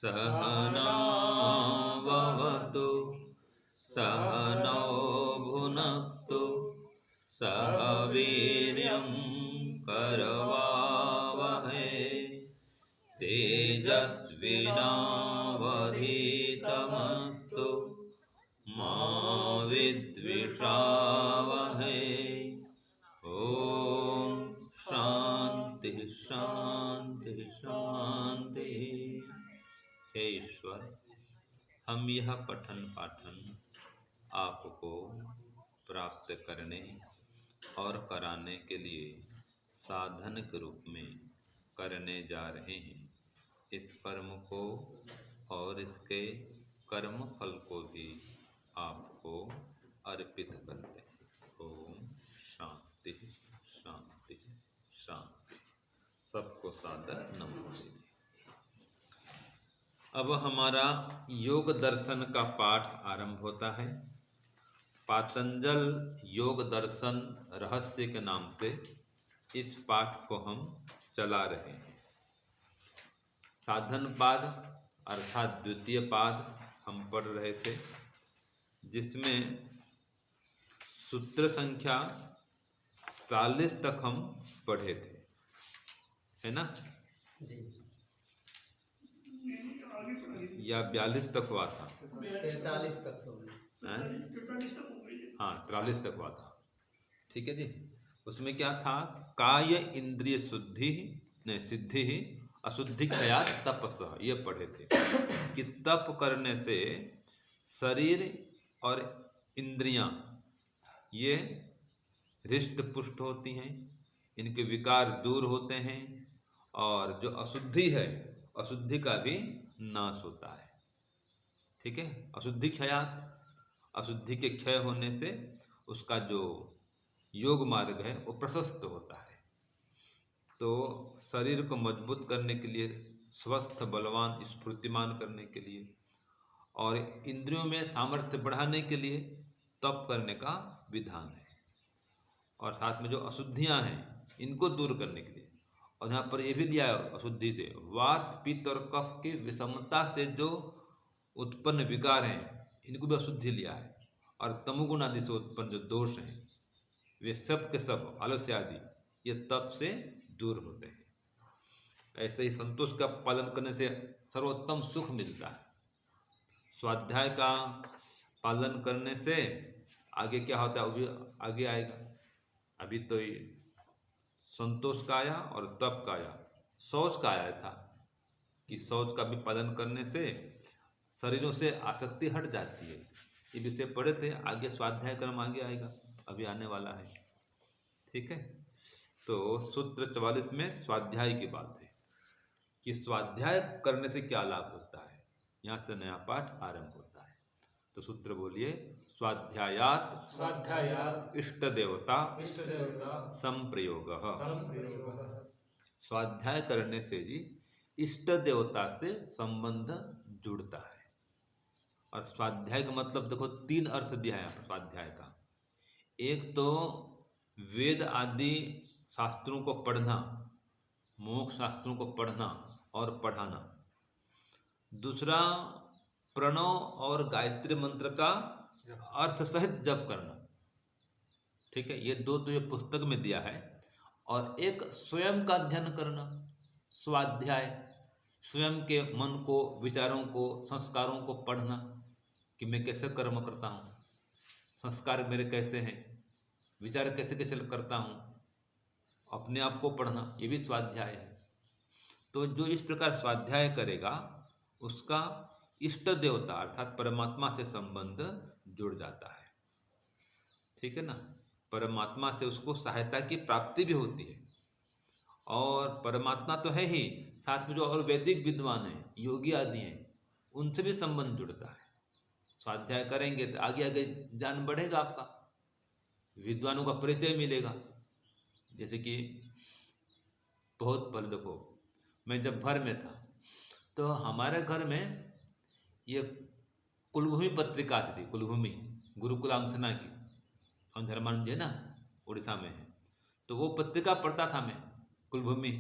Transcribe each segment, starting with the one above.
सहना भवतु सहनौ भुनक्तु सह वीर्यं करवावहै तेजस्विनावधीतमस्तु मा विद्विषावहै। ओम शांति शांति शांति। हे ईश्वर, हम यह पठन पाठन आपको प्राप्त करने और कराने के लिए साधन के रूप में करने जा रहे हैं। इस कर्म को और इसके कर्म फल को भी आपको अर्पित करते हैं। ओम शांति शांति शांति। सबको सादर नमस्ते। अब हमारा योग दर्शन का पाठ आरंभ होता है। पातंजल योग दर्शन रहस्य के नाम से इस पाठ को हम चला रहे हैं। साधन पाद अर्थात द्वितीय पाद हम पढ़ रहे थे, जिसमें सूत्र संख्या 40 तक हम पढ़े थे, है ना? या 42 तक हुआ था? 43 तक हाँ, 43 तक हुआ था। ठीक है जी। उसमें क्या था? काय इंद्रिय शुद्धि नहीं सिद्धि अशुद्धि क्षयात तपस्या, ये पढ़े थे कि तप करने से शरीर और इंद्रियां ये हृष्ट पुष्ट होती हैं, इनके विकार दूर होते हैं और जो अशुद्धि है अशुद्धि का भी नाश होता है। ठीक है। अशुद्धि क्षयात, अशुद्धि के क्षय होने से उसका जो योग मार्ग है वो प्रशस्त होता है। तो शरीर को मजबूत करने के लिए, स्वस्थ बलवान स्फूर्तिमान करने के लिए और इंद्रियों में सामर्थ्य बढ़ाने के लिए तप करने का विधान है। और साथ में जो अशुद्धियां हैं इनको दूर करने के लिए, और यहाँ पर ये भी लिया है अशुद्धि से वात पित्त और कफ की विषमता से जो उत्पन्न विकार हैं इनको भी अशुद्धि लिया है। और तमोगुण आदि से उत्पन्न जो दोष हैं वे सब के सब, आलस्य आदि, ये तप से दूर होते हैं। ऐसे ही संतोष का पालन करने से सर्वोत्तम सुख मिलता है। स्वाध्याय का पालन करने से आगे क्या होता है वो भी आगे आएगा। अभी तो ये संतोष का आया और तप का आया। शौच का आया था कि शौच का भी पालन करने से शरीरों से आसक्ति हट जाती है। ये विषय पढ़े थे, आगे स्वाध्याय क्रम आगे आएगा, अभी आने वाला है। ठीक है। तो सूत्र 44 में स्वाध्याय की बात है कि स्वाध्याय करने से क्या लाभ होता है। यहाँ से नया पाठ आरंभ होता है। तो सूत्र बोलिए। स्वाध्यायात इष्ट देवता संप्रयोग। स्वाध्याय करने से जी इष्ट देवता से संबंध जुड़ता है। और स्वाध्याय का मतलब देखो 3 अर्थ दिया है यहाँ पर स्वाध्याय का। एक तो वेद आदि शास्त्रों को पढ़ना, मोक्ष शास्त्रों को पढ़ना और पढ़ाना। दूसरा प्रणव और गायत्री मंत्र का अर्थ सहित जप करना। ठीक है। ये 2 तो ये पुस्तक में दिया है। और एक स्वयं का अध्ययन करना, स्वाध्याय, स्वयं के मन को, विचारों को, संस्कारों को पढ़ना कि मैं कैसे कर्म करता हूँ, संस्कार मेरे कैसे हैं, विचार कैसे कैसे करता हूँ, अपने आप को पढ़ना, ये भी स्वाध्याय है। तो जो इस प्रकार स्वाध्याय करेगा उसका इष्ट देवता अर्थात परमात्मा से संबंध जुड़ जाता है। ठीक है ना। परमात्मा से उसको सहायता की प्राप्ति भी होती है। और परमात्मा तो है ही, साथ में जो और वैदिक विद्वान हैं, योगी आदि हैं, उनसे भी संबंध जुड़ता है। स्वाध्याय करेंगे तो आगे आगे ज्ञान बढ़ेगा, आपका विद्वानों का परिचय मिलेगा। जैसे कि बहुत पहले देखो, मैं जब घर में था तो हमारे घर में ये कुलभूमि पत्रिका आती थी। कुलभूमि गुरुकुलाम सेना की, हम धर्मानंद जी है ना, उड़ीसा में है। तो वो पत्रिका पढ़ता था मैं, कुलभूमि।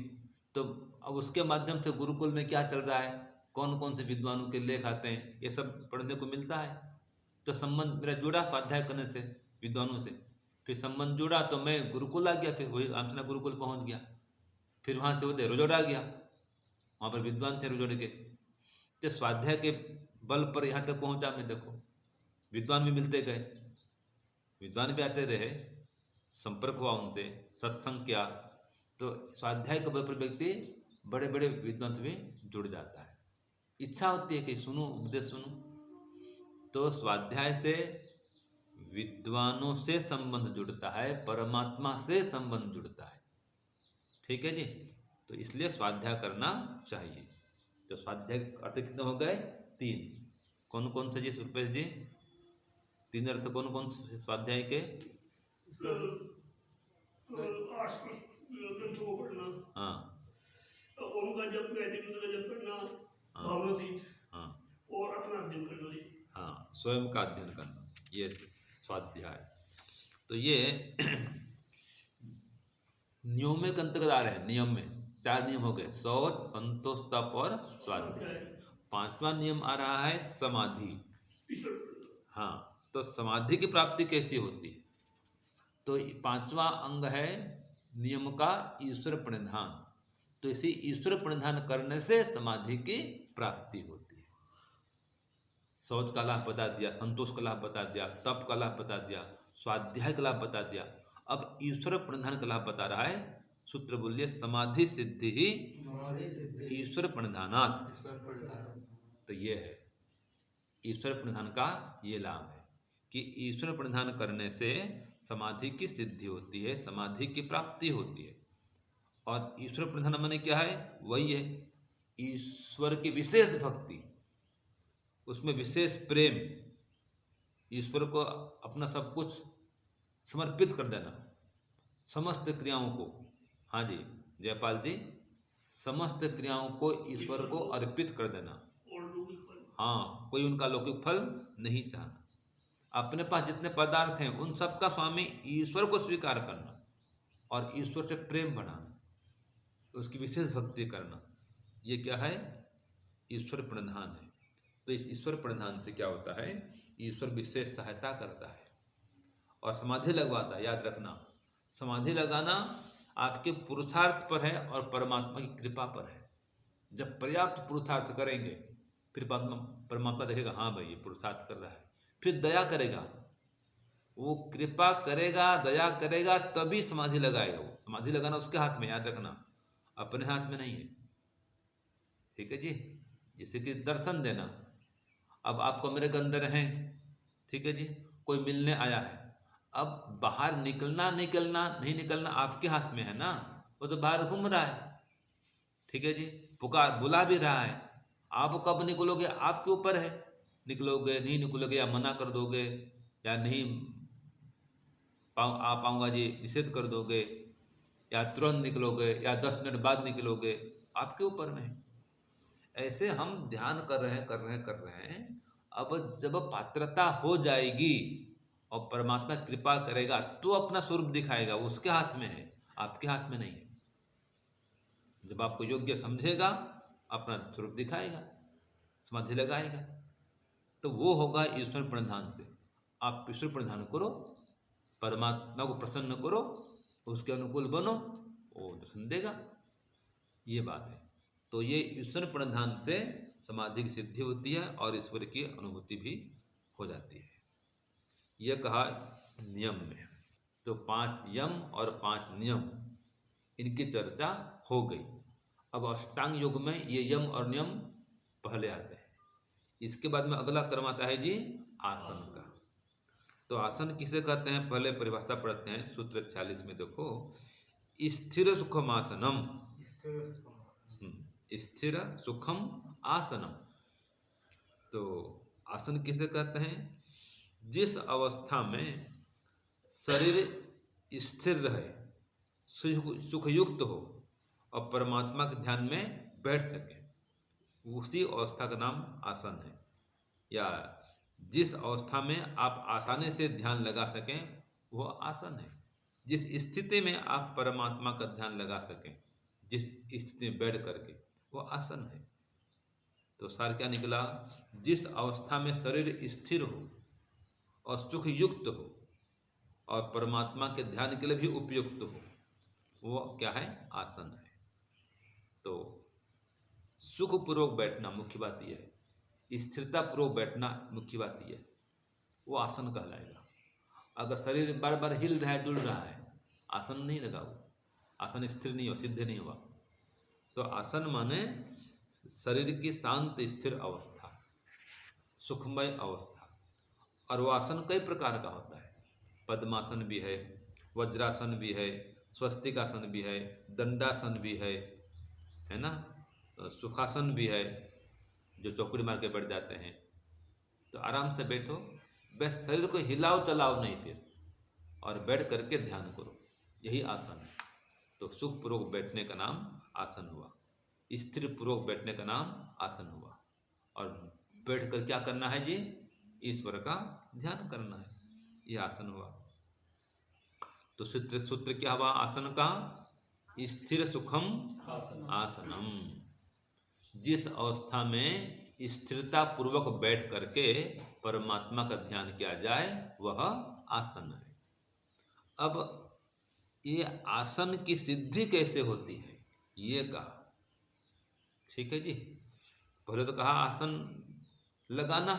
तो अब उसके माध्यम से गुरुकुल में क्या चल रहा है, कौन कौन से विद्वानों के लेख आते हैं, ये सब पढ़ने को मिलता है। तो संबंध मेरा जुड़ा स्वाध्याय करने से विद्वानों से, फिर संबंध जुड़ा तो मैं गुरुकुल आ गया, फिर वही रामचंद्र गुरुकुल पहुंच गया, फिर वहाँ से उधर रोजोड़ आ गया, वहाँ पर विद्वान थे रोजोड़ के। तो स्वाध्याय के बल पर यहाँ तक पहुँचा मैं। देखो विद्वान भी मिलते गए, विद्वान भी आते रहे, संपर्क हुआ उनसे, सत्संग किया, तो स्वाध्याय के बल पर व्यक्ति बड़े बड़े विद्वान से भी जुड़ जाता है। इच्छा होती है कि सुनो, उपदेश सुनो। तो स्वाध्याय से विद्वानों से संबंध जुड़ता है, परमात्मा से संबंध जुड़ता है। ठीक है जी। तो इसलिए स्वाध्याय करना चाहिए। तो स्वाध्याय अर्थ कितने हो गए? 3। कौन कौन से जी सुरेश जी? 3 अर्थ कौन कौन से स्वाध्याय के? हाँ, ओम का जप, गायत्री मंत्र का जप करना, भावना सहित, हाँ, और अपना अध्ययन करना जी। हाँ, स्वयं का अध्ययन करना, ये स्वाध्याय। तो ये नियम में अंतर्गत आ रहे हैं। नियम में 4 नियम हो गए, शौच, संतोष, तप और स्वाध्याय। 5वां नियम आ रहा है समाधि। हाँ, तो समाधि की प्राप्ति कैसी होती है? तो 5वां अंग है नियम का ईश्वर प्रणिधान। तो इसी ईश्वर प्रणिधान करने से समाधि की प्राप्ति होती है। शौच का लाभ बता दिया, संतोष का लाभ बता दिया, तप का लाभ बता दिया, स्वाध्याय का लाभ बता दिया। अब ईश्वर प्रणिधान का लाभ बता रहा है। सूत्र बोलिए, समाधि सिद्धि ही ईश्वर प्रणिधानात्। तो ये है ईश्वर प्रणिधान का ये लाभ है कि ईश्वर प्रणिधान करने से समाधि की सिद्धि होती है, समाधि की प्राप्ति होती है। और ईश्वर प्रणिधान माने क्या है? वही है ईश्वर की विशेष भक्ति, उसमें विशेष प्रेम, ईश्वर को अपना सब कुछ समर्पित कर देना, समस्त क्रियाओं को। हाँ जी जयपाल जी, समस्त क्रियाओं को ईश्वर को अर्पित कर देना। हाँ, कोई उनका लौकिक फल नहीं चाहना। अपने पास जितने पदार्थ हैं उन सब का स्वामी ईश्वर को स्वीकार करना और ईश्वर से प्रेम बढ़ाना, उसकी विशेष भक्ति करना, ये क्या है? ईश्वर प्रणिधान है। तो इस ईश्वर प्रणिधान से क्या होता है? ईश्वर विशेष सहायता करता है और समाधि लगवाता है। याद रखना, समाधि लगाना आपके पुरुषार्थ पर है और परमात्मा की कृपा पर है। जब पर्याप्त पुरुषार्थ करेंगे फिर परमात्मा देखेगा, हाँ भाई ये पुरुषार्थ कर रहा है, फिर दया करेगा, वो कृपा करेगा, दया करेगा, तभी समाधि लगाएगा। वो समाधि लगाना उसके हाथ में, याद रखना, अपने हाथ में नहीं है। ठीक है जी। जैसे कि दर्शन देना, अब आप कमरे के अंदर हैं, ठीक है जी, कोई मिलने आया है, अब बाहर निकलना नहीं निकलना आपके हाथ में है ना। वो तो बाहर घूम रहा है, ठीक है जी, पुकार बुला भी रहा है, आप कब निकलोगे आपके ऊपर है। निकलोगे नहीं निकलोगे, या मना कर दोगे, या नहीं आ पाऊंगा जी निषेध कर दोगे, या तुरंत निकलोगे, या 10 मिनट बाद निकलोगे, आपके ऊपर में। ऐसे हम ध्यान कर रहे हैं। अब जब पात्रता हो जाएगी और परमात्मा कृपा करेगा तो अपना स्वरूप दिखाएगा, उसके हाथ में है, आपके हाथ में नहीं है। जब आपको योग्य समझेगा अपना स्वरूप दिखाएगा, समाधि लगाएगा, तो वो होगा ईश्वर प्रणिधान से। आप ईश्वर प्रणिधान करो, परमात्मा को प्रसन्न करो, उसके अनुकूल बनो, वो दर्शन देगा। ये बात है। तो ये ईश्वर प्रणिधान से समाधि की सिद्धि होती है और ईश्वर की अनुभूति भी हो जाती है। यह कहा नियम में। तो 5 यम और 5 नियम, इनकी चर्चा हो गई। अब अष्टांग योग में ये यम और नियम पहले आते हैं। इसके बाद में अगला क्रम आता है जी आसन का। तो आसन किसे कहते हैं? पहले परिभाषा पढ़ते हैं। सूत्र 46 में देखो, स्थिर सुखम आसनम। स्थिर सुखम आसनम। तो आसन किसे कहते हैं? जिस अवस्था में शरीर स्थिर रहे, सुखयुक्त हो और परमात्मा के ध्यान में बैठ सके, उसी अवस्था का नाम आसन है। या जिस अवस्था में आप आसानी से ध्यान लगा सकें वो आसन है। जिस स्थिति में आप परमात्मा का ध्यान लगा सकें, जिस स्थिति में बैठ करके, वो आसन है। तो सार क्या निकला, जिस अवस्था में शरीर स्थिर हो और सुख युक्त हो और परमात्मा के ध्यान के लिए भी उपयुक्त हो, वो क्या है, आसन है। तो सुखपूर्वक बैठना मुख्य बात यह है, स्थिरता पूर्वक बैठना मुख्य बात यह है, वो आसन कहलाएगा। अगर शरीर बार बार हिल रहा है, डुल रहा है, आसन नहीं लगा, वो आसन स्थिर नहीं हुआ, सिद्ध नहीं हुआ। तो आसन माने शरीर की शांत स्थिर अवस्था, सुखमय अवस्था। और वो आसन कई प्रकार का होता है, पद्मासन भी है, वज्रासन भी है, स्वस्तिकासन भी है, दंडासन भी है ना, सुखासन भी है, जो चौकड़ी मार के बैठ जाते हैं। तो आराम से बैठो, बस शरीर को हिलाओ चलाओ नहीं फिर, और बैठ करके ध्यान करो, यही आसन है। तो सुखपूर्वक बैठने का नाम आसन हुआ, स्थिर पूर्वक बैठने का नाम आसन हुआ। और बैठ कर क्या करना है जी, ईश्वर का ध्यान करना है, यह आसन हुआ। तो सूत्र क्या हुआ आसन का, स्थिर सुखम आसनम। जिस अवस्था में स्थिरता पूर्वक बैठ करके परमात्मा का ध्यान किया जाए, वह आसन है। अब ये आसन की सिद्धि कैसे होती है, ये कहा। ठीक है जी, पहले तो कहा आसन लगाना,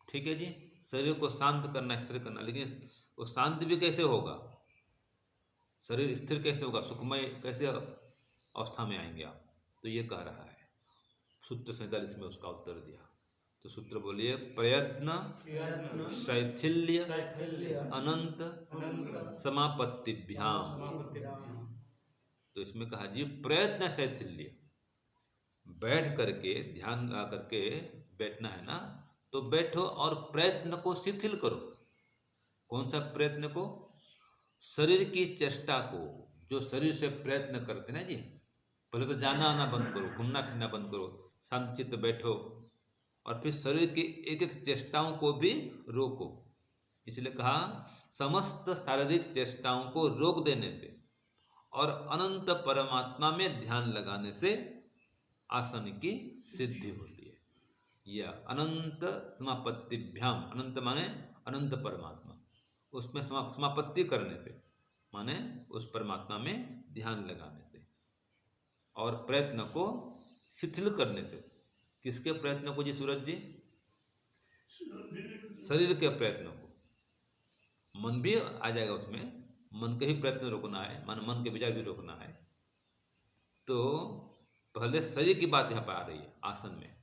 ठीक है जी, शरीर को शांत करना, स्थिर करना। लेकिन वो शांत भी कैसे होगा, शरीर स्थिर कैसे होगा, सुखमय कैसे अवस्था में आएंगे आप, तो ये कह रहा है। सूत्र 47 में उसका उत्तर दिया। तो सूत्र बोलिए, प्रयत्न शैथिल्य अनंत समापत्तिभ्याम। तो इसमें कहा जी प्रयत्न शैथिल्य, बैठ करके ध्यान लगा करके बैठना है ना, तो बैठो और प्रयत्न को शिथिल करो। कौन सा प्रयत्न को, शरीर की चेष्टा को, जो शरीर से प्रयत्न करते ना जी, पहले तो जाना आना बंद करो, घूमना फिरना बंद करो, शांत चित्त बैठो, और फिर शरीर की एक एक चेष्टाओं को भी रोको। इसलिए कहा समस्त शारीरिक चेष्टाओं को रोक देने से और अनंत परमात्मा में ध्यान लगाने से आसन की सिद्धि होती है। यह अनंत समापत्तिभ्याम, अनंत माने अनंत परमात्मा, उसमें समापत्ति करने से माने उस परमात्मा में ध्यान लगाने से, और प्रयत्न को शिथिल करने से। किसके प्रयत्न को जी सूरज जी, शरीर के प्रयत्न को। मन भी आ जाएगा उसमें, मन के ही प्रयत्न रोकना है, मन के विचार भी रोकना है। तो पहले शरीर की बात यहाँ पर आ रही है आसन में,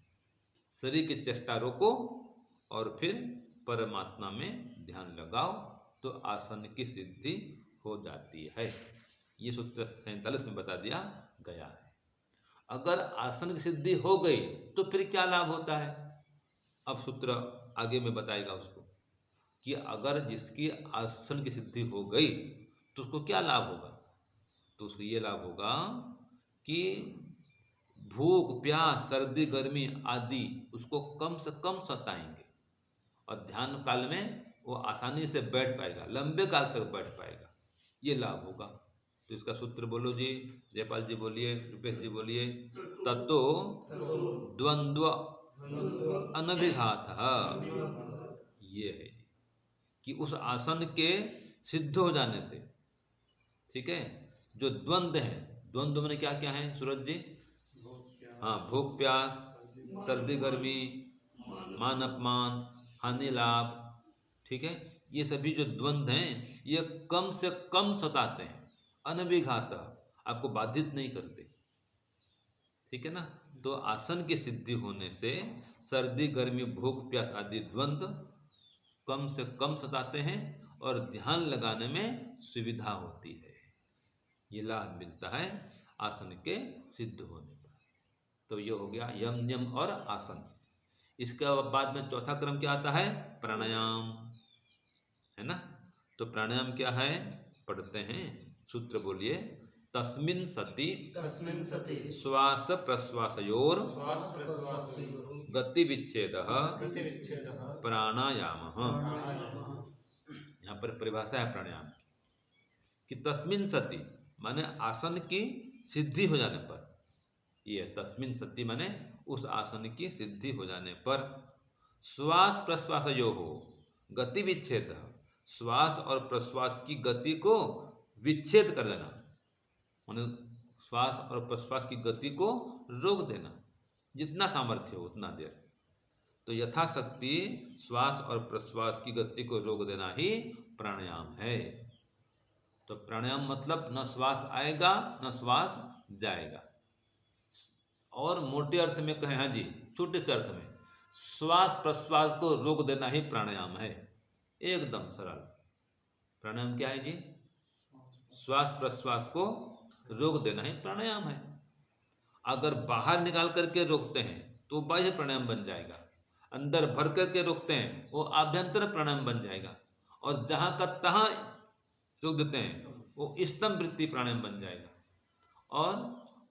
शरीर की चेष्टा रोको और फिर परमात्मा में ध्यान लगाओ, तो आसन की सिद्धि हो जाती है। ये सूत्र 47 में बता दिया गया है। अगर आसन की सिद्धि हो गई तो फिर क्या लाभ होता है, अब सूत्र आगे में बताएगा उसको, कि अगर जिसकी आसन की सिद्धि हो गई तो उसको क्या लाभ होगा। तो उसको ये लाभ होगा कि भूख प्यास सर्दी गर्मी आदि उसको कम से कम सताएंगे, और ध्यान काल में वो आसानी से बैठ पाएगा, लंबे काल तक बैठ पाएगा, ये लाभ होगा। तो इसका सूत्र बोलो जी, जयपाल जी बोलिए, रुपेश जी बोलिए। ततो द्वंद्व अनभिघात, ये है कि उस आसन के सिद्ध हो जाने से, ठीक है, जो द्वंद्व है, द्वंद्व में क्या क्या है सूरज जी, हाँ, भूख प्यास सर्दी गर्मी मान अपमान हानि लाभ, ठीक है, ये सभी जो द्वंद्व हैं ये कम से कम सताते हैं, अनभिघात, आपको बाधित नहीं करते, ठीक है ना। तो आसन की सिद्धि होने से सर्दी गर्मी भूख प्यास आदि द्वंद्व कम से कम सताते हैं और ध्यान लगाने में सुविधा होती है। ये लाभ मिलता है आसन के सिद्ध होने पर। तो ये हो गया यम नियम और आसन। इसके बाद में चौथा क्रम क्या आता है, प्राणायाम, है ना। तो प्राणायाम क्या है, पढ़ते हैं, सूत्र बोलिए। तस्मिन् सति श्वास प्रश्वासयोर गति विच्छेदः प्राणायामः। यहाँ पर परिभाषा है प्राणायाम की कि तस्मिन् सति माने आसन की सिद्धि हो जाने पर, ये तस्मिन सति माने उस आसन की सिद्धि हो जाने पर श्वास प्रश्वास योग हो गति विच्छेद, श्वास और प्रश्वास की गति को विच्छेद कर देना, माने श्वास और प्रश्वास की गति को रोक देना, जितना सामर्थ्य हो उतना देर। तो यथाशक्ति श्वास और प्रश्वास की गति को रोक देना ही प्राणायाम है। तो प्राणायाम मतलब न श्वास आएगा न श्वास जाएगा। और मोटे अर्थ में कहें, हाँ जी, छोटे से अर्थ में श्वास प्रश्वास को रोक देना ही प्राणायाम है। एकदम सरल प्राणायाम क्या है जी? श्वास प्रश्वास को रोक देना ही प्राणायाम है। अगर बाहर निकाल करके रोकते हैं तो बाह्य प्राणायाम बन जाएगा, अंदर भर करके रोकते हैं वो आभ्यंतर प्राणायाम बन जाएगा, और जहाँ का तहाँ रोक देते हैं वो स्तंभ वृत्ति प्राणायाम बन जाएगा। और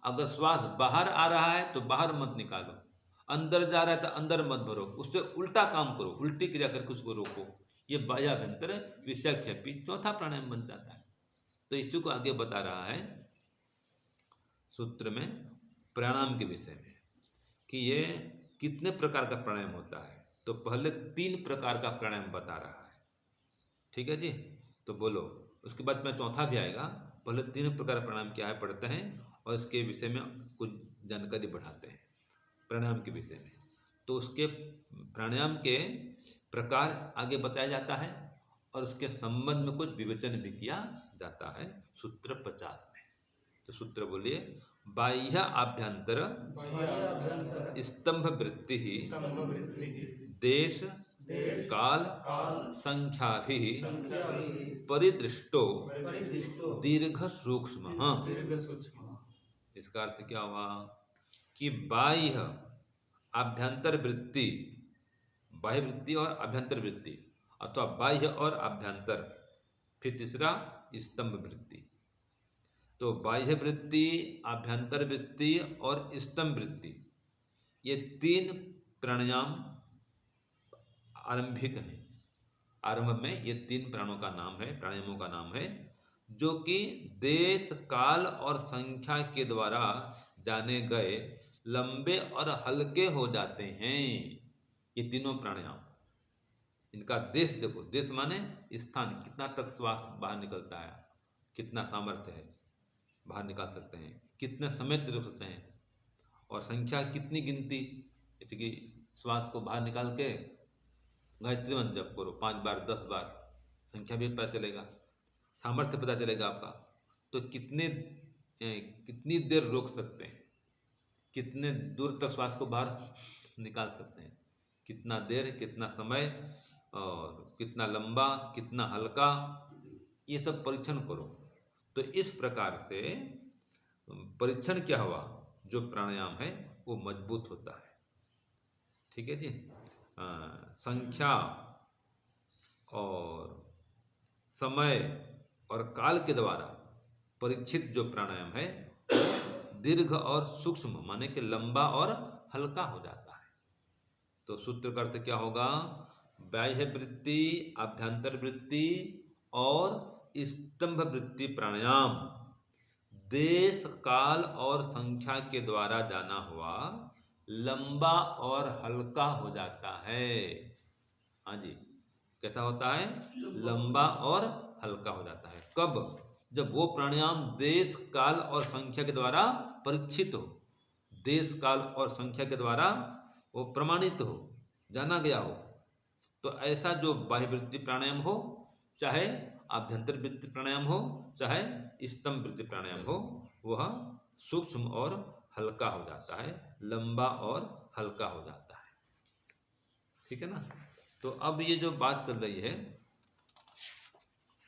अगर श्वास बाहर आ रहा है तो बाहर मत निकालो, अंदर जा रहा है तो अंदर मत भरो, उससे उल्टा काम करो, उल्टी क्रिया करके उसको रोको। ये बाह्याभ्यंतर विषयक्षेपी चौथा प्राणायाम बन जाता है। तो इसी को आगे बता रहा है सूत्र में प्राणायाम के विषय में कि ये कितने प्रकार का प्राणायाम होता है। तो पहले 3 प्रकार का प्राणायाम बता रहा है, ठीक है जी। तो बोलो, उसके बाद में चौथा भी आएगा। पहले 3 प्रकार का प्राणायाम क्या है पढ़ते हैं और इसके विषय में कुछ जानकारी बढ़ाते हैं प्राणायाम के विषय में। तो उसके प्राणायाम के प्रकार आगे बताया जाता है और उसके संबंध में कुछ विवेचन भी किया जाता है सूत्र 50 में। तो सूत्र बोलिए, बाह्य आभ्यंतर स्तंभ वृत्ति देश काल संख्याभि परिदृष्टो दीर्घ सूक्ष्म। इसका अर्थ क्या हुआ कि बाह्य आभ्यंतर वृत्ति, बाह्य वृत्ति और आभ्यंतर वृत्ति, अथवा बाह्य और आभ्यंतर, फिर तीसरा स्तंभ वृत्ति। तो बाह्य वृत्ति, आभ्यंतर वृत्ति और स्तंभ वृत्ति, ये 3 प्राणायाम आरंभिक हैं। आरंभ में ये 3 प्राणों का नाम है, प्राणायामों का नाम है, जो कि देश काल और संख्या के द्वारा जाने गए लंबे और हल्के हो जाते हैं। ये तीनों प्राणायाम, इनका देश देखो, देश माने स्थान, कितना तक श्वास बाहर निकलता है, कितना सामर्थ्य है, बाहर निकाल सकते हैं, कितने समय तक रोक सकते हैं, और संख्या कितनी गिनती, जैसे कि श्वास को बाहर निकाल के गायत्री मंत्र जप करो 5 बार 10 बार, संख्या भी पता चलेगा, सामर्थ्य पता चलेगा आपका। तो कितनी देर रोक सकते हैं, कितने दूर तक श्वास को बाहर निकाल सकते हैं, कितना देर, कितना समय, और कितना लंबा, कितना हल्का, ये सब परीक्षण करो। तो इस प्रकार से परीक्षण क्या हुआ, जो प्राणायाम है वो मजबूत होता है, ठीक है जी। संख्या और समय और काल के द्वारा परीक्षित जो प्राणायाम है दीर्घ और सूक्ष्म माने कि लंबा और हल्का हो जाता है। तो सूत्र का अर्थ क्या होगा, बाह्य वृत्ति, आभ्यंतर वृत्ति और स्तंभ वृत्ति प्राणायाम देश काल और संख्या के द्वारा जाना हुआ लंबा और हल्का हो जाता है। हाँ जी, कैसा होता है, लंबा और हल्का हो जाता है। कब, जब वो प्राणायाम देश काल और संख्या के द्वारा परीक्षित हो, देश काल और संख्या के द्वारा वो प्रमाणित हो, जाना गया हो। तो ऐसा जो बाह्य वृत्ति प्राणायाम हो, चाहे आभ्यंतर वृत्ति प्राणायाम हो, चाहे स्तंभ वृत्ति प्राणायाम हो, वह सूक्ष्म और हल्का हो जाता है, लंबा और हल्का हो जाता है, ठीक है ना। तो अब ये जो बात चल रही है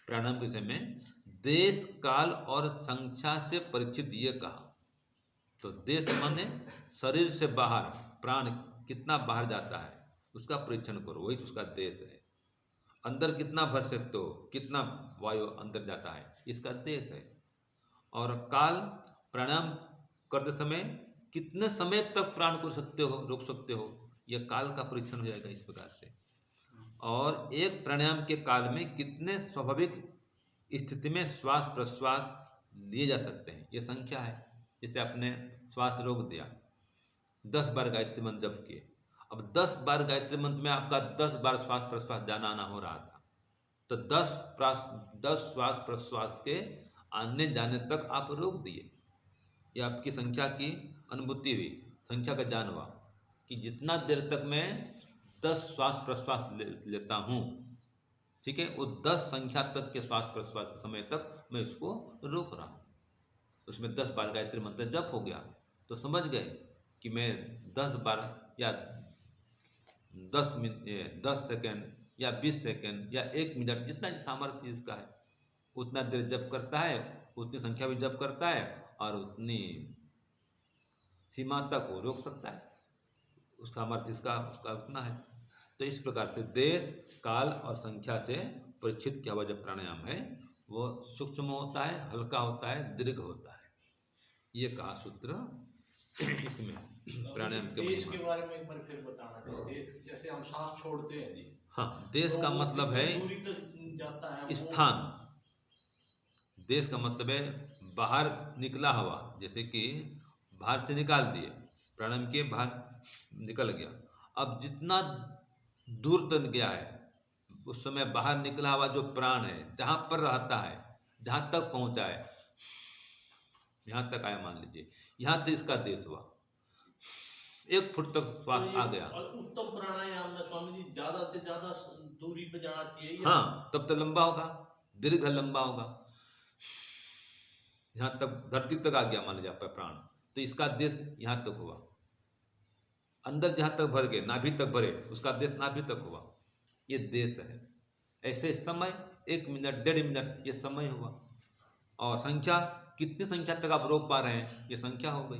प्राणायाम के विषय में, देश काल और संख्या से परीक्षित, ये कहा। तो देश माने शरीर से बाहर प्राण कितना बाहर जाता है उसका परीक्षण करो, वही तो उसका देश है। अंदर कितना भर सकते हो, कितना वायु अंदर जाता है, इसका देश है। और काल, प्राणायाम करते समय कितने समय तक प्राण को सकते हो, रोक सकते हो, यह काल का परीक्षण हो जाएगा इस प्रकार से। और एक प्राणायाम के काल में कितने स्वाभाविक स्थिति में श्वास प्रश्वास लिए जा सकते हैं, ये संख्या है। जैसे आपने श्वास रोक दिया, 10 बार गायत्री मंत्र जप किए, अब 10 बार गायत्री मंत्र में आपका 10 बार श्वास प्रश्वास जाना आना हो रहा था, तो 10 श्वास प्रश्वास के आने जाने तक आप रोक दिए। ये आपकी संख्या की अनुभूति हुई, संख्या का ज्ञान हुआ कि जितना देर तक मैं 10 श्वास प्रश्वास लेता हूँ, ठीक है, वो 10 संख्या तक के श्वास प्रश्वास के समय तक मैं उसको रोक रहा हूँ। उसमें 10 बार गायत्री मंत्र जप हो गया, तो समझ गए कि मैं 10 बार या 10 सेकेंड या 20 सेकेंड या 1 मिनट, जितना सामर्थ्य इसका है उतना देर जप करता है, उतनी संख्या भी जप करता है और उतनी सीमा तक वो रोक सकता है। उस सामर्थ्य उसका उतना है। तो इस प्रकार से देश काल और संख्या से परीक्षित किया हुआ जो प्राणायाम है वो सूक्ष्म होता है, हल्का होता है, दीर्घ होता है। ये कहा सूत्र इसमें प्राणायाम के देश के बारे में एक बार फिर बताना चाहिए। देश जैसे हम सांस छोड़ते हैं जी, हाँ, देश का तो मतलब है दूरी तक जाता है स्थान। देश का मतलब है बाहर निकला हवा, जैसे कि बाहर से निकाल दिए, प्राणायाम के बाहर निकल गया, अब जितना दूर तक गया है उस समय बाहर निकला हुआ जो प्राण है जहाँ पर रहता है, जहाँ तक पहुँचा है, यहाँ तक आया मान लीजिए, यहाँ तक इसका देश हुआ, 1 फुट तक श्वास आ गया। और उत्तम प्राणायाम में स्वामी जी ज्यादा से ज्यादा दूरी पे जाना चाहिए या? हाँ, तब तो लंबा होगा, दीर्घ लंबा होगा। यहाँ तक धरती तक आ गया मान लीजिए आपका प्राण, तो इसका देश यहाँ तक हुआ। अंदर जहाँ तक भर गए, नाभि तक भरे, उसका देश नाभि तक हुआ। ये देश है। ऐसे समय 1 मिनट 1.5 मिनट ये समय हुआ। और संख्या, कितनी संख्या तक आप रोक पा रहे हैं, ये संख्या हो गई।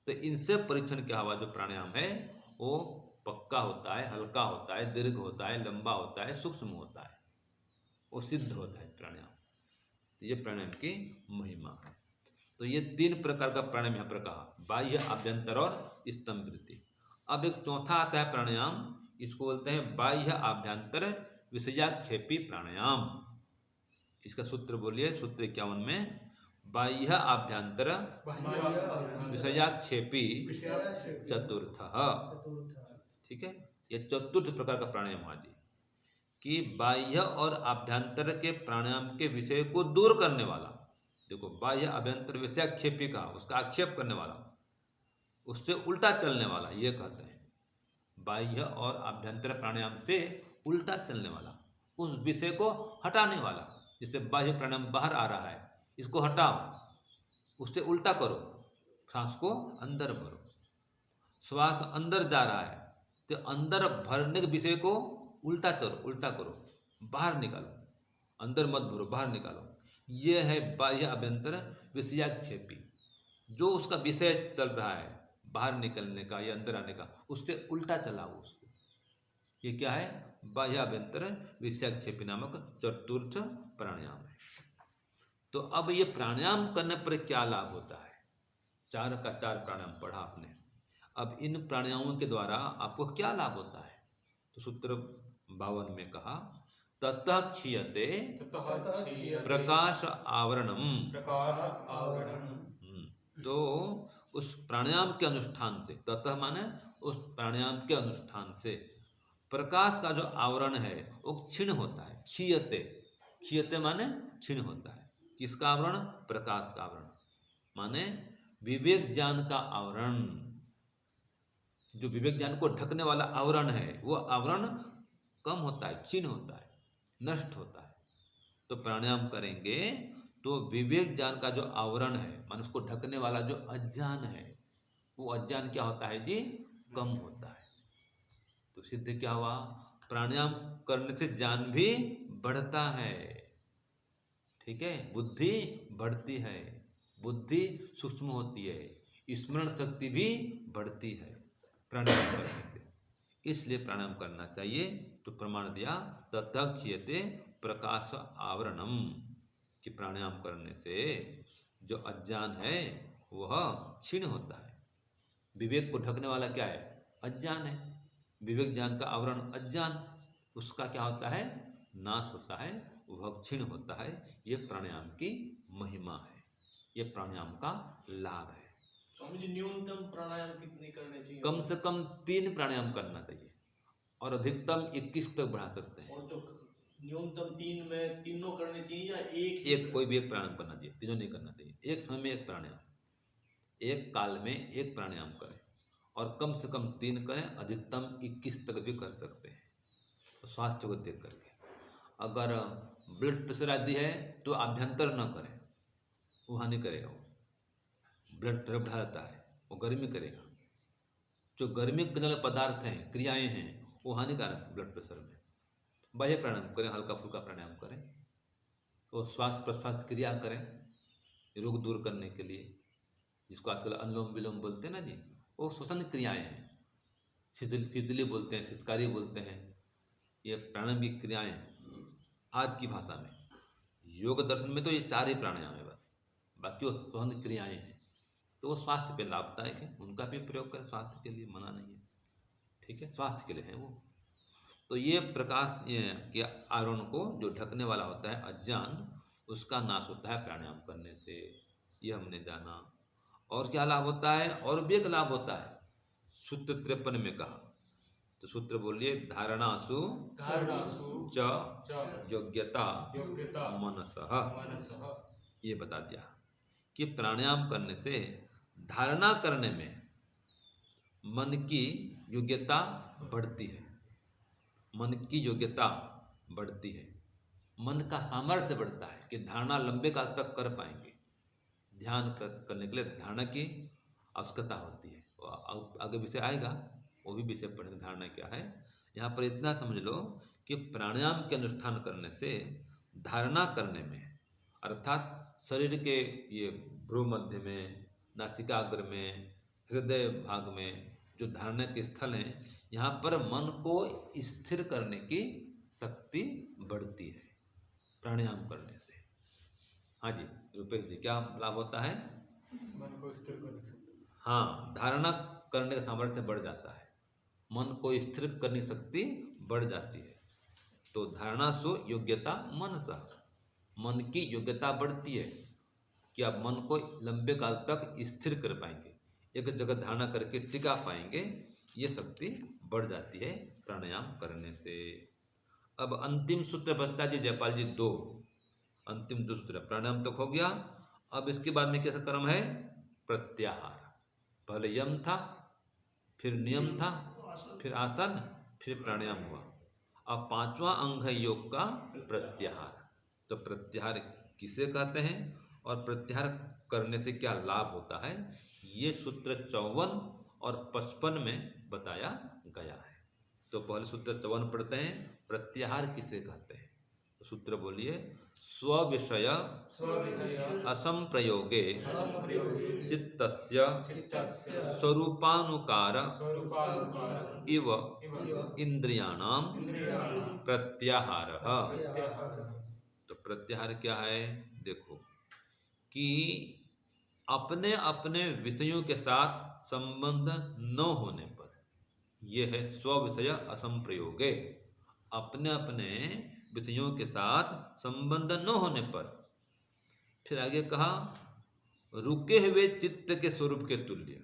तो इनसे परीक्षण किया हुआ जो प्राणायाम है वो पक्का होता है, हल्का होता है, दीर्घ होता है, लंबा होता है, सूक्ष्म होता है, वो सिद्ध होता है प्राणायाम। तो ये प्राणायाम की महिमा है। तो ये 3 प्रकार का प्राणायाम यहाँ पर कहा, बाह्य, आभ्यंतर और स्तंभ वृत्ति। अब एक चौथा आता है प्राणायाम, इसको बोलते हैं बाह्य आभ्यंतर विषयाक्षेपी प्राणायाम। इसका सूत्र बोलिए, सूत्र 51 में, बाह्य आभ्यंतर विषयाक्षेपी चतुर्थ। ठीक है, ये चतुर्थ प्रकार का प्राणायाम हुआ जी, कि बाह्य और आभ्यंतर के प्राणायाम के विषय को दूर करने वाला। देखो, बाह्य आभ्यंतर विषयाक्षेपी का, उसका आक्षेप करने वाला, उससे उल्टा चलने वाला, ये कहते हैं। बाह्य और आभ्यंतर प्राणायाम से उल्टा चलने वाला, उस विषय को हटाने वाला। जैसे बाह्य प्राणायाम बाहर आ रहा है, इसको हटाओ, उससे उल्टा करो, सांस को अंदर भरो। श्वास अंदर जा रहा है तो अंदर भरने के विषय को उल्टा करो, बाहर निकालो, अंदर मत भरो, बाहर निकालो। ये है बाह्य आभ्यंतर विषयाक्षेपी। जो उसका विषय चल रहा है बाहर निकलने का या अंदर आने का, उससे उल्टा चलाओ उसको। ये क्या है? बाह्य आभ्यंतर विषयाक्षेपी नामक चतुर्थ प्राणायाम है। तो अब ये प्राणायाम करने पर क्या लाभ होता है? 4 का 4 प्राणायाम पढ़ा आपने। अब इन प्राणायामों के द्वारा आपको क्या लाभ होता है? तो सूत्र 52 में कहा, ततः क्षीयते प्रकाश आवरणम। तो उस प्राणायाम के अनुष्ठान से, ततः माने उस प्राणायाम के अनुष्ठान से प्रकाश का जो आवरण है वो क्षीण होता है। क्षीयते माने क्षीण होता है। किसका आवरण? प्रकाश का आवरण, माने विवेक ज्ञान का आवरण। जो विवेक ज्ञान को ढकने वाला आवरण है वो आवरण कम होता है, क्षीण होता है, नष्ट होता है। तो प्राणायाम करेंगे तो विवेक ज्ञान का जो आवरण है, मान उसको ढकने वाला जो अज्ञान है, वो अज्ञान क्या होता है जी? कम होता है। तो सिद्ध क्या हुआ? प्राणायाम करने से ज्ञान भी बढ़ता है। ठीक है, बुद्धि बढ़ती है, बुद्धि सूक्ष्म होती है, स्मरण शक्ति भी बढ़ती है प्राणायाम करने से। इसलिए प्राणायाम करना चाहिए। तो प्रमाण दिया, ततः क्षीयते प्रकाश आवरणम, कि प्राणायाम करने से जो अज्ञान है वह क्षीण होता है। विवेक को ढकने वाला क्या है? अज्ञान है। विवेक ज्ञान का आवरण अज्ञान, उसका क्या होता है? नाश होता है, वह क्षीण होता है। ये प्राणायाम की महिमा है। ये प्राणायाम का लाभ है। स्वामी जी न्यूनतम प्राणायाम कितने करने चाहिए? कम से कम 3 प्राणायाम करना चाहिए और अधिकतम 21 तक बढ़ा सकते हैं। और जो न्यूनतम 3 में तीनों करने चाहिए या एक कोई भी एक प्राणायाम करना चाहिए, तीनों नहीं करना चाहिए। एक समय में एक प्राणायाम, एक काल में एक प्राणायाम करें और कम से कम 3 करें, अधिकतम 21 तक भी कर सकते हैं। तो स्वास्थ्य को देख करके अगर ब्लड प्रेशर आदि है तो आभ्यंतर न करें, वो हानि करेगा। वो ब्लड प्रेशर बढ़ा जाता है, वो गर्मी करेगा। जो गर्मी करने वाले पदार्थ हैं, क्रियाएं हैं, वो हानिकारक ब्लड प्रेशर में। बाह्य प्राणायाम करें, हल्का फुल्का प्राणायाम करें, तो श्वास प्रश्वास क्रिया करें रोग दूर करने के लिए, जिसको आजकल अनुलोम विलोम बोलते हैं ना जी, वो श्वसन क्रियाएं हैं। शीतली बोलते हैं, शीतकारी बोलते हैं, ये प्राणायाम की क्रियाएं आज की भाषा में। योग दर्शन में तो ये 4 ही प्राणायाम है बस, बाकी वो श्वसन क्रियाएं हैं। तो वो स्वास्थ्य पे लाभदायक है, उनका भी प्रयोग करें, स्वास्थ्य के लिए मना नहीं है, ठीक है, स्वास्थ्य के लिए है वो। तो ये प्रकाश के आवरण को जो ढकने वाला होता है अज्ञान, उसका नाश होता है प्राणायाम करने से, ये हमने जाना। और क्या लाभ होता है? और भी एक लाभ होता है, सूत्र 53 में कहा, तो सूत्र बोलिए, धारणासु च योग्यता मनसः। ये बता दिया कि प्राणायाम करने से धारणा करने में मन की योग्यता बढ़ती है, मन की योग्यता बढ़ती है, मन का सामर्थ्य बढ़ता है कि धारणा लंबे काल तक कर पाएंगे। ध्यान करने के लिए धारणा की आवश्यकता होती है, आगे विषय आएगा, वो भी विषय पढ़ेंगे धारणा क्या है। यहाँ पर इतना समझ लो कि प्राणायाम के अनुष्ठान करने से धारणा करने में, अर्थात शरीर के ये भ्रू मध्य में, नासिकाग्र में, हृदय भाग में जो धारणा के स्थल हैं, यहाँ पर मन को स्थिर करने की शक्ति बढ़ती है प्राणायाम करने से। हाँ जी रुपेश जी, क्या लाभ होता है? मन को स्थिर कर सकते हैं। हाँ, धारणा करने का सामर्थ्य बढ़ जाता है, मन को स्थिर करने की शक्ति बढ़ जाती है। तो धारणा सु योग्यता मनसा, मन की योग्यता बढ़ती है कि आप मन को लंबे काल तक स्थिर कर पाएंगे, एक जगह धारणा करके टिका पाएंगे, ये शक्ति बढ़ जाती है प्राणायाम करने से। अब अंतिम सूत्र बताता जी जयपाल जी, 2 अंतिम 2 सूत्र, प्राणायाम तक हो गया। अब इसके बाद में कैसा क्रम है? प्रत्याहार। पहले यम था, फिर नियम था, फिर आसन, फिर प्राणायाम हुआ। अब 5वां अंग है योग का प्रत्याहार। तो प्रत्याहार किसे कहते हैं और प्रत्याहार करने से क्या लाभ होता है, ये सूत्र 54 और 55 में बताया गया है। तो पहले सूत्र 54 पढ़ते हैं, प्रत्याहार किसे कहते हैं। तो सूत्र बोलिए, स्विषय असंप्रयोगे चित्तस्य स्वरूपानुकार इव इंद्रियाणां प्रत्याहारः। तो प्रत्याहार क्या है? देखो कि अपने अपने विषयों के साथ संबंध न होने पर, यह है स्विषय असंप्रयोगे, अपने अपने विषयों के साथ संबंध न होने पर। फिर आगे कहा, रुके हुए चित्त के स्वरूप के तुल्य,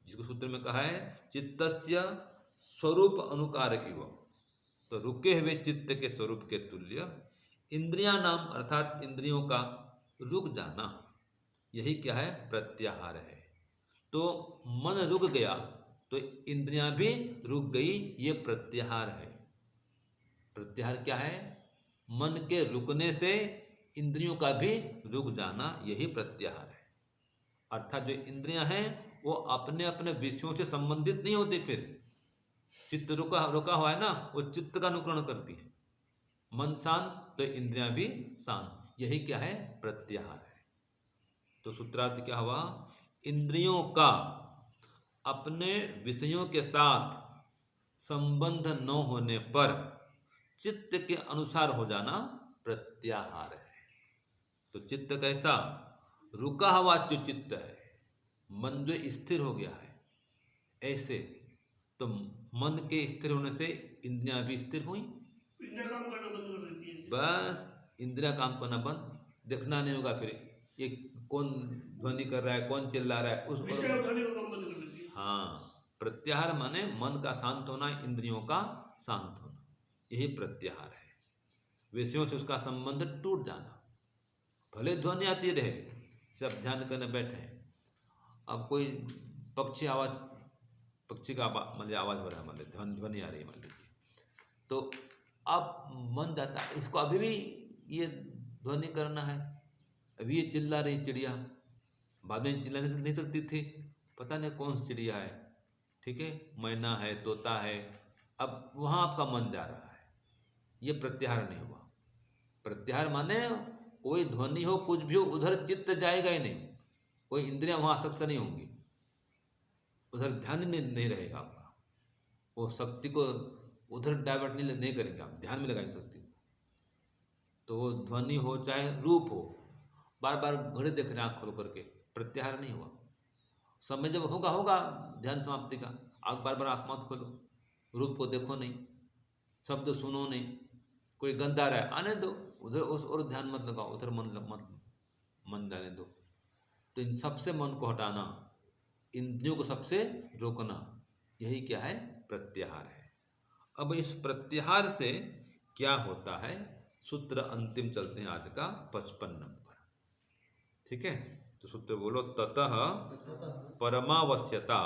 जिसको सूत्र में कहा है चित्तस्य स्वरूप अनुकार इव। तो रुके हुए चित्त के स्वरूप के तुल्य इंद्रिया नाम, अर्थात इंद्रियों का रुक जाना, यही क्या है? प्रत्याहार है। तो मन रुक गया तो इंद्रियां भी रुक गई, ये प्रत्याहार है। प्रत्याहार क्या है? मन के रुकने से इंद्रियों का भी रुक जाना, यही प्रत्याहार है। अर्थात जो इंद्रियां हैं वो अपने अपने विषयों से संबंधित नहीं होती। फिर चित्त रुका हुआ है ना, वो चित्त का अनुकरण करती है। मन शांत तो इंद्रियां भी शांत, यही क्या है? प्रत्याहार है। तो सूत्रार्थ क्या हुआ? इंद्रियों का अपने विषयों के साथ संबंध न होने पर चित्त के अनुसार हो जाना प्रत्याहार है। तो चित्त कैसा? रुका हुआ जो चित्त है, मन जो स्थिर हो गया है, ऐसे। तो मन के स्थिर होने से इंद्रियां भी स्थिर हुई, इंद्रिया काम करना बंद कर देती है। बस इंद्रिया काम करना बंद, देखना नहीं होगा। फिर ये कौन ध्वनि कर रहा है, कौन चिल्ला रहा है, उस विषय उठाने का काम बंद कर देती है। हाँ, प्रत्याहार माने मन का शांत होना, इंद्रियों का शांत होना, यही प्रत्याहार है। विषयों से उसका संबंध टूट जाना। भले ध्वनि आती रहे, सब ध्यान करने बैठे, अब कोई पक्षी आवाज, पक्षी का मतलब आवाज हो रहा है, मतलब ध्वनि आ रही है मान लीजिए, तो अब मन जाता है इसको अभी भी ये ध्वनि करना है, अभी ये चिल्ला रही चिड़िया, बाद में चिल्ला नहीं सकती थी, पता नहीं कौन सी चिड़िया है, ठीक है, मैना है, तोता है, अब वहाँ आपका मन जा रहा है, ये प्रत्याहार नहीं हुआ। प्रत्याहार माने कोई ध्वनि हो, कुछ भी हो, उधर चित्त जाएगा ही नहीं, कोई इंद्रियां वहाँ आसक्त नहीं होंगी, उधर ध्यान नहीं रहेगा आपका, वो शक्ति को उधर डाइवर्ट नहीं करेंगे आप, ध्यान में लगाएंगे शक्ति। तो वो ध्वनि हो चाहे रूप हो, बार बार घड़ी देख रहे हैं आँख खोल करके, प्रत्याहार नहीं हुआ। समय जब होगा ध्यान समाप्ति का, आँख बार बार आँख मत खोलो, रूप को देखो नहीं, शब्द सुनो नहीं, कोई गंदा रहा है आने दो, उधर उस और ध्यान मत लगाओ, उधर मन जाने दो। तो इन सबसे मन को हटाना, इंद्रियों को सबसे रोकना, यही क्या है, प्रत्याहार है। अब इस प्रत्याहार से क्या होता है, सूत्र अंतिम चलते हैं आज का 55 नंबर, ठीक है। तो सूत्र बोलो, ततः परमावश्यता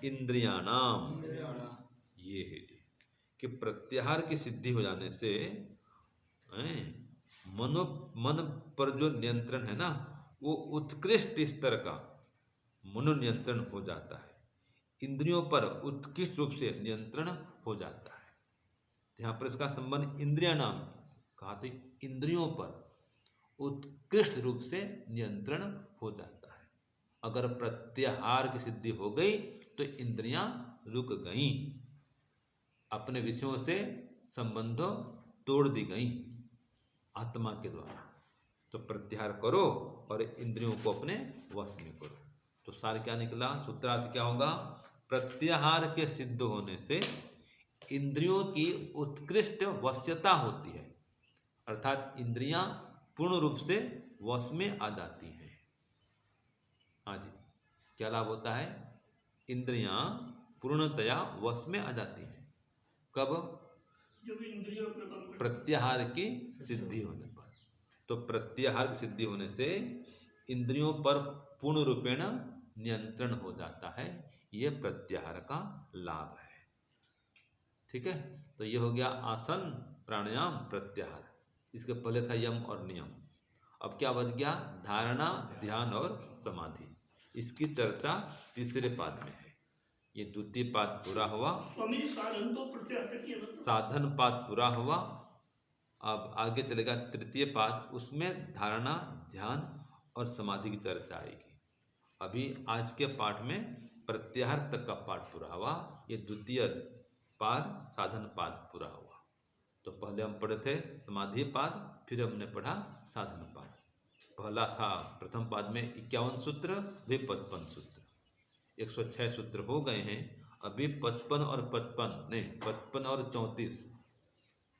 इंद्रियाणाम, ये है कि प्रत्याहार की सिद्धि हो जाने से मन पर जो नियंत्रण है ना, वो उत्कृष्ट स्तर का मनोनियंत्रण हो जाता है, इंद्रियों पर उत्कृष्ट रूप से नियंत्रण हो जाता है। यहाँ पर इसका संबंध इंद्रिया नाम कहा, तो इंद्रियों पर उत्कृष्ट रूप से नियंत्रण हो जाता है। अगर प्रत्याहार की सिद्धि हो गई तो इंद्रियां रुक गईं, अपने विषयों से संबंधों तोड़ दी गई आत्मा के द्वारा। तो प्रत्याहार करो और इंद्रियों को अपने वश में करो। तो सार क्या निकला, सूत्रार्थ क्या होगा, प्रत्याहार के सिद्ध होने से इंद्रियों की उत्कृष्ट वश्यता होती है, अर्थात इंद्रियां पूर्ण रूप से वश में आ जाती हैं। हाँ जी, क्या लाभ होता है, इंद्रियां पूर्णतया वश में आ जाती हैं। कब, जब इंद्रियां अपना काम करती हैं। प्रत्याहार की सिद्धि होने पर। तो प्रत्याहार की सिद्धि होने से इंद्रियों पर पूर्ण रूपेण नियंत्रण हो जाता है, ये प्रत्याहार का लाभ है। ठीक है, तो ये हो गया आसन प्राणायाम प्रत्याहार। इसके पहले था यम और नियम, अब क्या बच गया, धारणा ध्यान और समाधि। इसकी चर्चा तीसरे पाद में है। ये द्वितीय पाद पूरा हुआ, स्वामी साधन तो प्रत्याहार का किया ना। साधन पाद पूरा हुआ। अब आगे चलेगा तृतीय पाद, उसमें धारणा ध्यान और समाधि की चर्चा आएगी। अभी आज के पाठ में प्रत्याहार तक का पाठ पूरा हुआ, ये द्वितीय पाद साधन पाद पूरा हुआ। तो पहले हम पढ़े थे समाधि पाद, फिर हमने पढ़ा साधन पाद। पहला था प्रथम पाद में 51 सूत्र, फिर 55 सूत्र, 106 सूत्र हो गए हैं। अभी 55 और 55 और 34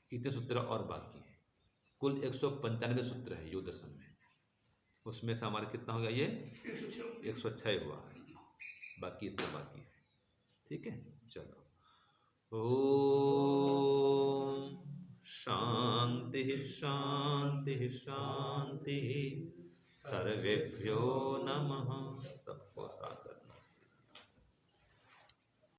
इतने सूत्र और बाकी हैं। कुल 195 सूत्र है योग दर्शन में, उसमें से हमारा कितना हो गया, ये 106 हुआ है, बाकी इतना बाकी है। ठीक है, चलो। ओम शांति शांति शांति, सर्वेभ्यो नमः।